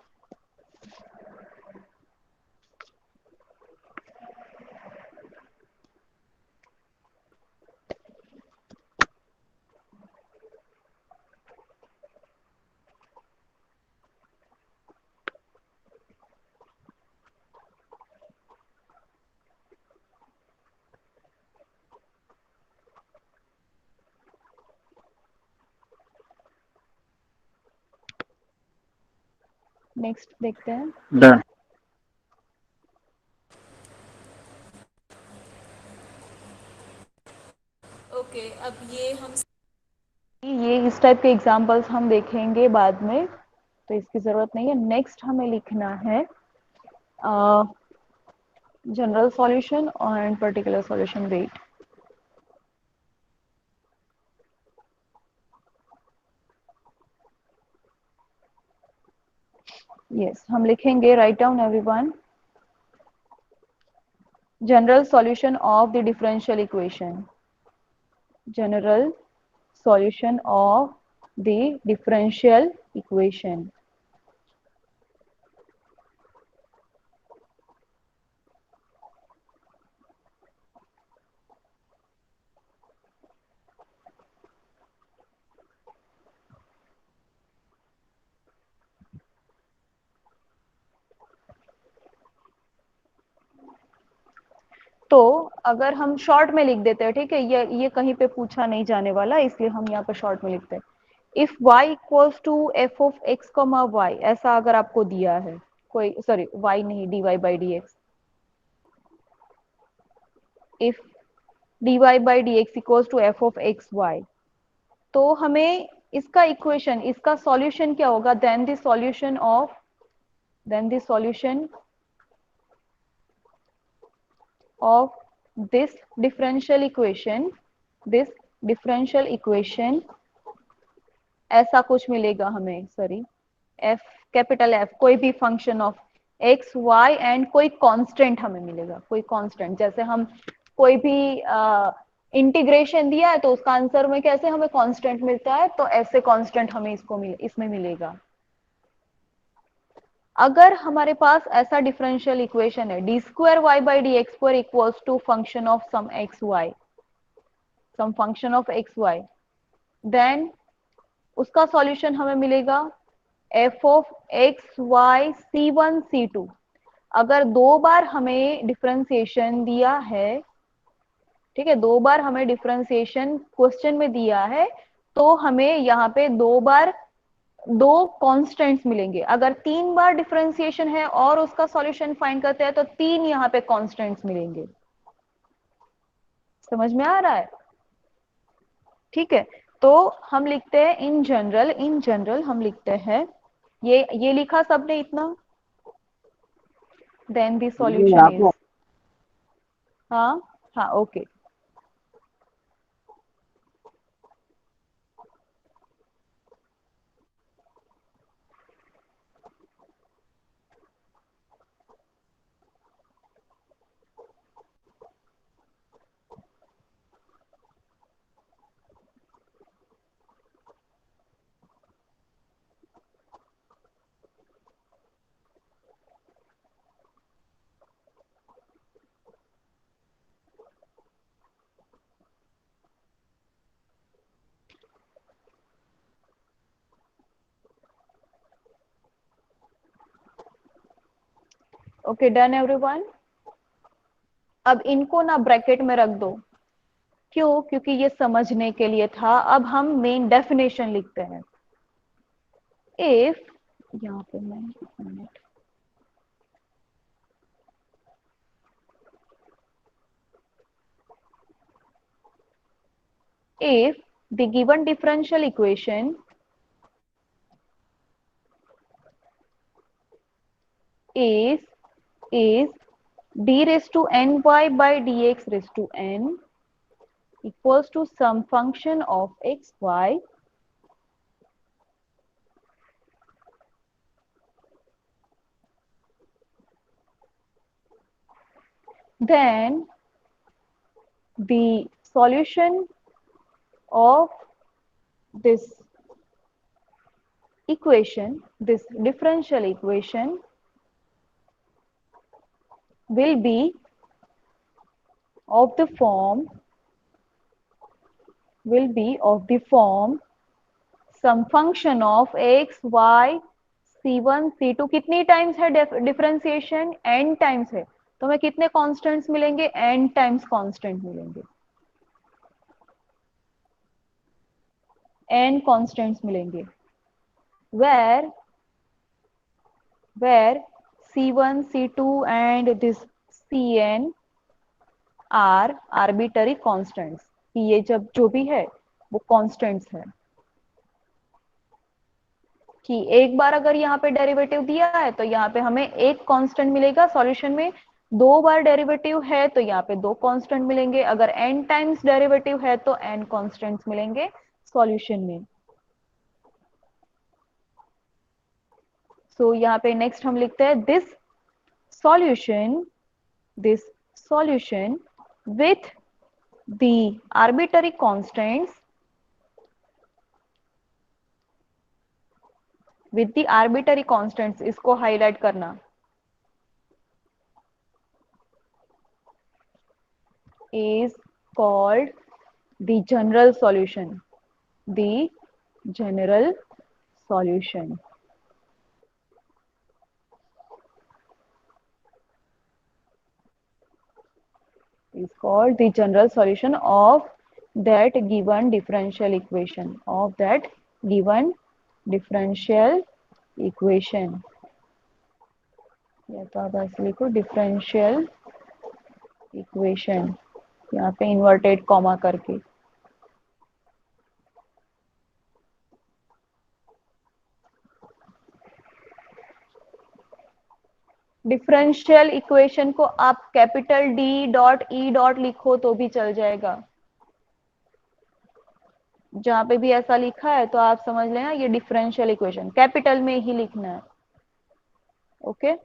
नेक्स्ट देखते हैं। डन। ओके, अब ये इस टाइप के एग्जांपल्स हम देखेंगे बाद में, तो इसकी जरूरत नहीं है। नेक्स्ट हमें लिखना है general solution and particular solution wait. Yes, हम लिखेंगे, right down everyone, general solution of the differential equation, general solution of the differential equation। तो अगर हम शॉर्ट में लिख देते हैं, ठीक है, ये कहीं पे पूछा नहीं जाने वाला, इसलिए हम यहाँ पे शॉर्ट में लिखते हैं। If y equals to F of X comma Y, ऐसा अगर आपको दिया है कोई, सॉरी y नहीं, dy by D X, if dy by D X equals to F of X Y, तो हमें इसका इक्वेशन, इसका सॉल्यूशन क्या होगा, then the solution of this differential equation ऐसा कुछ मिलेगा हमें, सॉरी f कैपिटल F, कोई भी function of x y and कोई कांस्टेंट हमें मिलेगा, कोई कांस्टेंट। जैसे हम कोई भी इंटीग्रेशन दिया है तो उसका आंसर में कैसे हमें कांस्टेंट मिलता है, तो ऐसे कांस्टेंट हमें इसमें मिलेगा। अगर हमारे पास ऐसा डिफरेंशियल इक्वेशन है D square Y by D X square equals to function of some function of X Y, then उसका सॉल्यूशन हमें मिलेगा f of X Y c1 c2। अगर दो बार हमें डिफरेंशिएशन दिया है, ठीक है, दो बार हमें डिफरेंशिएशन क्वेश्चन में दिया है, तो हमें यहाँ पे दो बार दो कांस्टेंट्स मिलेंगे। अगर तीन बार डिफरेंशिएशन है और उसका सॉल्यूशन फाइंड करते हैं तो तीन यहाँ पे कांस्टेंट्स मिलेंगे। समझ में आ रहा है? ठीक है, तो हम लिखते हैं इन जनरल हम लिखते हैं ये लिखा सबने इतना, देन द सॉल्यूशन इज, हाँ हाँ ओके। Okay done everyone. अब इनको ना ब्रैकेट में रख दो, क्यों? क्योंकि ये समझने के लिए था। अब हम मेन डेफिनेशन लिखते हैं। इफ, यहाँ पे मैं minute, if the given differential equation is d raised to ny by dx raised to n equals to some function of x y, then the solution of this equation, this differential equation, will be of the form some function of x y c1 c2। कितनी times है differentiation? n times है, तो हमें कितने constants मिलेंगे? n times constant मिलेंगे, n constants मिलेंगे। where c1 c2 and this cn are arbitrary constants, ये जब जो भी है वो कांस्टेंट्स है। कि एक बार अगर यहाँ पे डेरिवेटिव दिया है तो यहाँ पे हमें एक कांस्टेंट मिलेगा सॉल्यूशन में, दो बार डेरिवेटिव है तो यहाँ पे दो कांस्टेंट मिलेंगे, अगर n टाइम्स डेरिवेटिव है तो n कांस्टेंट्स मिलेंगे सॉल्यूशन में। सो यहाँ पे नेक्स्ट हम लिखते हैं this solution with the arbitrary constants, इसको हाईलाइट करना, is called the general solution, is called the general solution of that given differential equation, या तो आप ऐसे लिखो डिफरेंशियल इक्वेशन, यहाँ पे इन्वर्टेड कॉमा करके। डिफरेंशियल इक्वेशन को आप capital D dot E dot लिखो तो भी चल जाएगा। जहां पे भी ऐसा लिखा है तो आप समझ लेना ये डिफरेंशियल इक्वेशन कैपिटल में ही लिखना है। ओके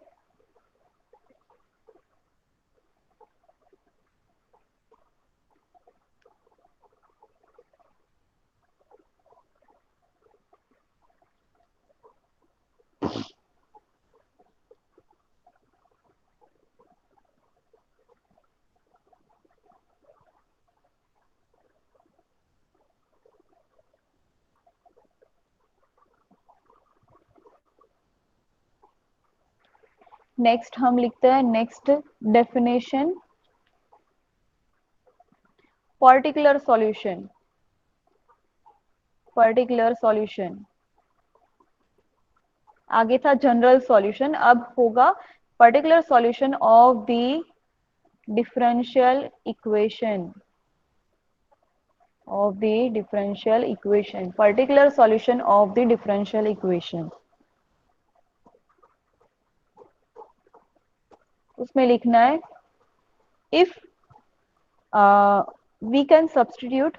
नेक्स्ट हम लिखते हैं next definition particular solution. Particular solution आगे था जनरल सॉल्यूशन, अब होगा particular solution of the differential equation of the differential equation, particular solution of the differential equation। उसमें लिखना है if we can substitute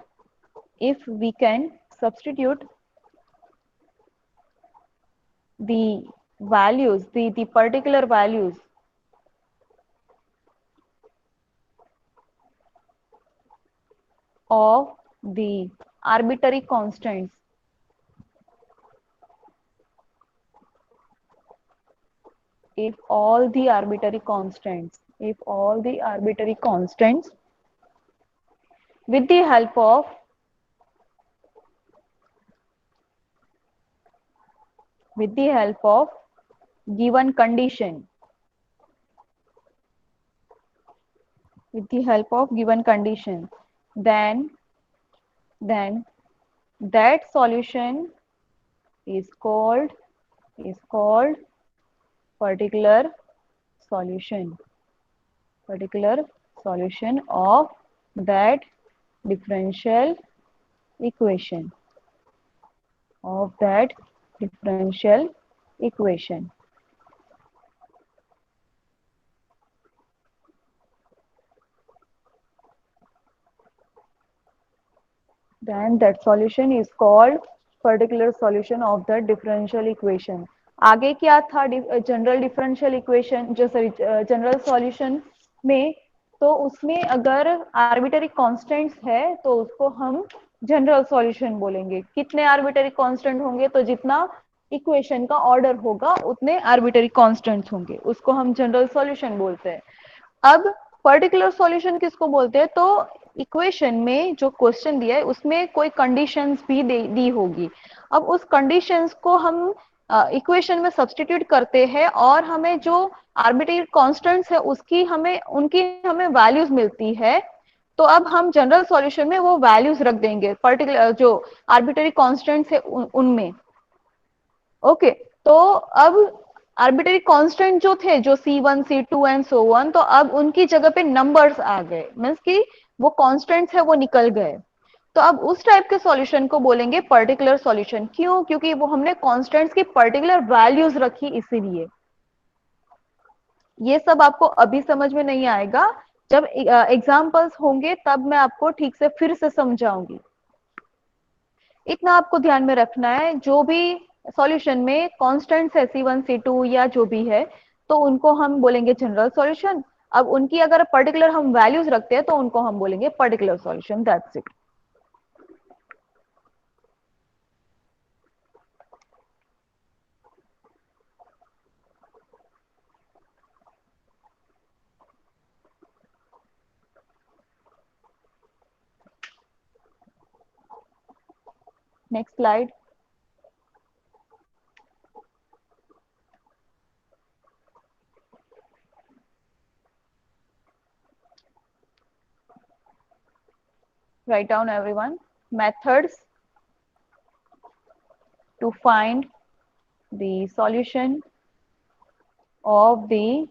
the values, the particular values of the arbitrary constants if all the arbitrary constants with the help of given condition then that solution is called particular solution of that differential equation then that solution is called particular solution of the differential equation। आगे क्या था general differential equation जो sorry general solution में, तो उसमें अगर arbitrary constants है तो उसको हम जनरल सॉल्यूशन बोलेंगे। कितने आर्बिटरी कांस्टेंट होंगे, तो जितना इक्वेशन का ऑर्डर होगा उतने आर्बिटरी कांस्टेंट्स होंगे, उसको हम जनरल सॉल्यूशन बोलते हैं। अब पर्टिकुलर सॉल्यूशन किसको बोलते हैं, तो इक्वेशन में जो क्वेश्चन दिया है उसमें कोई कंडीशंस भी दी होगी। अब उस कंडीशंस को हम इक्वेशन में सब्स्टिट्यूट करते हैं और हमें जो आर्बिट्ररी कांस्टेंट्स है उनकी हमें वैल्यूज मिलती है। तो अब हम जनरल सॉल्यूशन में वो वैल्यूज रख देंगे पर्टिकुलर जो आर्बिट्ररी कांस्टेंट्स है उनमें। ओके तो अब आर्बिट्ररी कांस्टेंट जो थे जो C1 C2 and so on, तो अब उनकी जगह पे नंबर्स आ गए, मींस कि वो कांस्टेंट्स है वो निकल गए। तो अब उस टाइप के सॉल्यूशन को बोलेंगे पर्टिकुलर सॉल्यूशन। क्यों? क्योंकि वो हमने कांस्टेंट्स की पर्टिकुलर वैल्यूज रखी इसीलिए। ये सब आपको अभी समझ में नहीं आएगा, जब एग्जांपल्स होंगे तब मैं आपको ठीक से फिर से समझाऊंगी। इतना आपको ध्यान में रखना है, जो भी सॉल्यूशन में कांस्टेंट्स है C1 C2 या जो भी है तो उनको हम बोलेंगे जनरल सॉल्यूशन। अब उनकी अगर पर्टिकुलर हम वैल्यूज रखते हैं तो उनको हम बोलेंगे particular solution. That's it. Next slide. Write down everyone methods to find the solution of the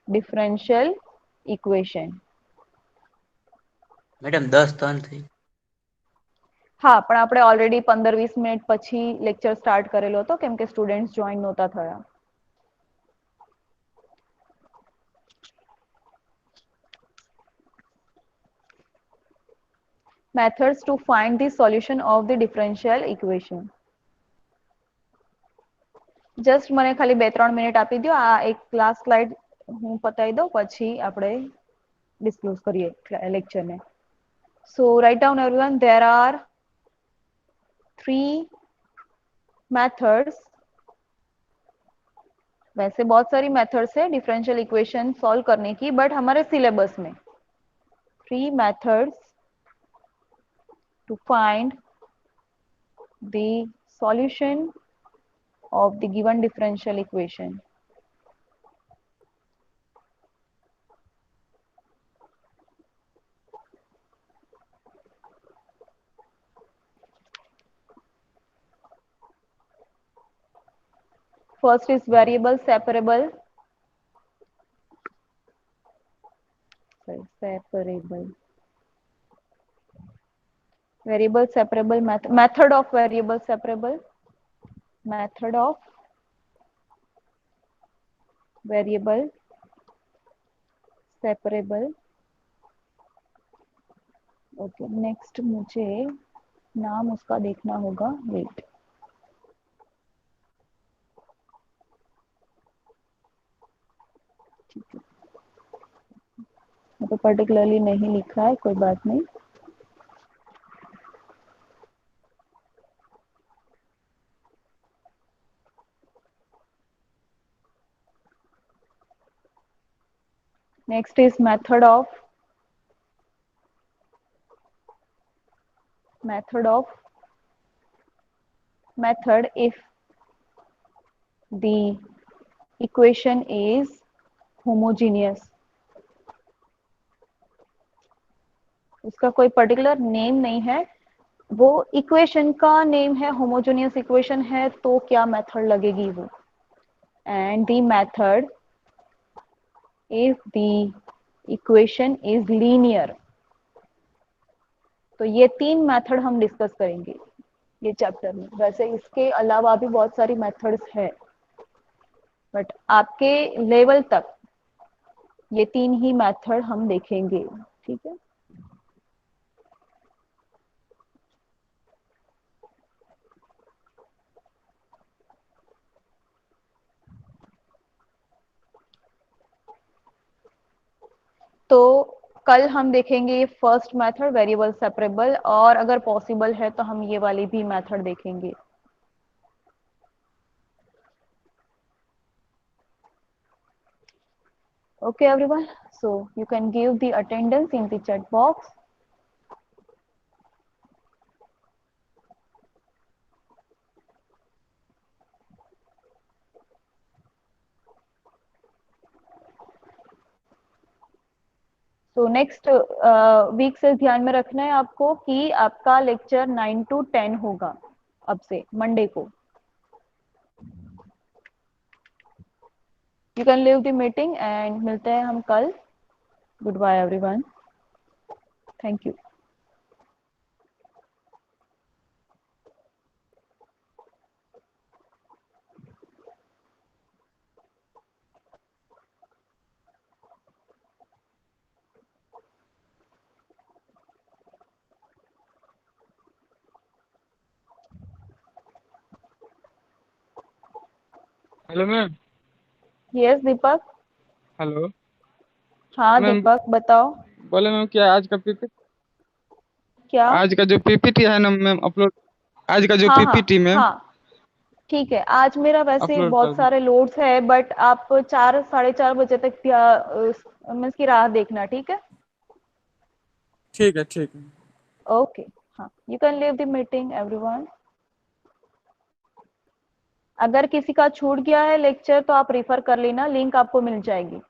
differential equation। Madam 10-3 થઈ. હા પણ આપણે ઓલરેડી 15-20 મિનિટ પછી લેક્ચર સ્ટાર્ટ કરેલો હતો કેમ કે સ્ટુડન્ટ્સ જોઈન નહોતા થયા। methods to find the solution of the differential equation. Just મને ખાલી 2-3 મિનિટ આપી દો, આ એક ક્લાસ સ્લાઇડ હું પતાવી દઉં પછી આપણે ડિસ્ક્લોઝ કરીએ લેક્ચરને. So write down everyone, there are 3 methods. वैसे बहुत सारी मेथड्स है डिफरेंशियल इक्वेशन सॉल्व करने की, बट हमारे सिलेबस में 3 methods to find the solution of the given differential equation. First is variable separable. Variable separable method of variable separable. Method of variable separable. Okay, next मुझे नाम उसका देखना होगा, wait. ठीक है, तो पर्टिकुलरली नहीं लिखा है, कोई बात नहीं. Next is method of method if the equation is homogeneous. उसका कोई पर्टिकुलर नेम नहीं है, वो इक्वेशन का नेम है, होमोजेनियस इक्वेशन है, तो क्या मेथड लगेगी वो. And the method if the equation is linear. तो ये 3 मेथड हम डिस्कस करेंगे ये चैप्टर में. वैसे इसके अलावा भी बहुत सारी मेथड्स है, बट आपके लेवल तक ये 3 ही मेथड हम देखेंगे. ठीक है, तो कल हम देखेंगे ये फर्स्ट मेथड वेरिएबल सेपरेबल, और अगर पॉसिबल है तो हम ये वाली भी मेथड देखेंगे. Okay everyone, so you can give the attendance in the chat box. तो नेक्स्ट वीक से ध्यान में रखना है आपको कि आपका लेक्चर 9 to 10 होगा अब से मंडे को. You can leave the meeting and मिलते हैं हम कल. Goodbye everyone. Thank you. Hello ma'am. Yes Deepak. Hello हाँ मैम. दीपक बताओ. बोले मैम, क्या आज का पीपीटी, क्या? आज का जो पीपीटी है ना मैम अपलोड, आज का जो हाँ पीपीटी मैम हाँ ठीक है. आज मेरा वैसे अपलोड बहुत कर. सारे लोड्स है, बट आप 4-4:30 बजे तक मीन्स की राह देखना. ठीक है. ठीक है, ठीक है. ओके, हाँ, you can leave the meeting everyone. अगर किसी का छूट गया है लेक्चर तो आप रेफर कर लेना, लिंक आपको मिल जाएगी.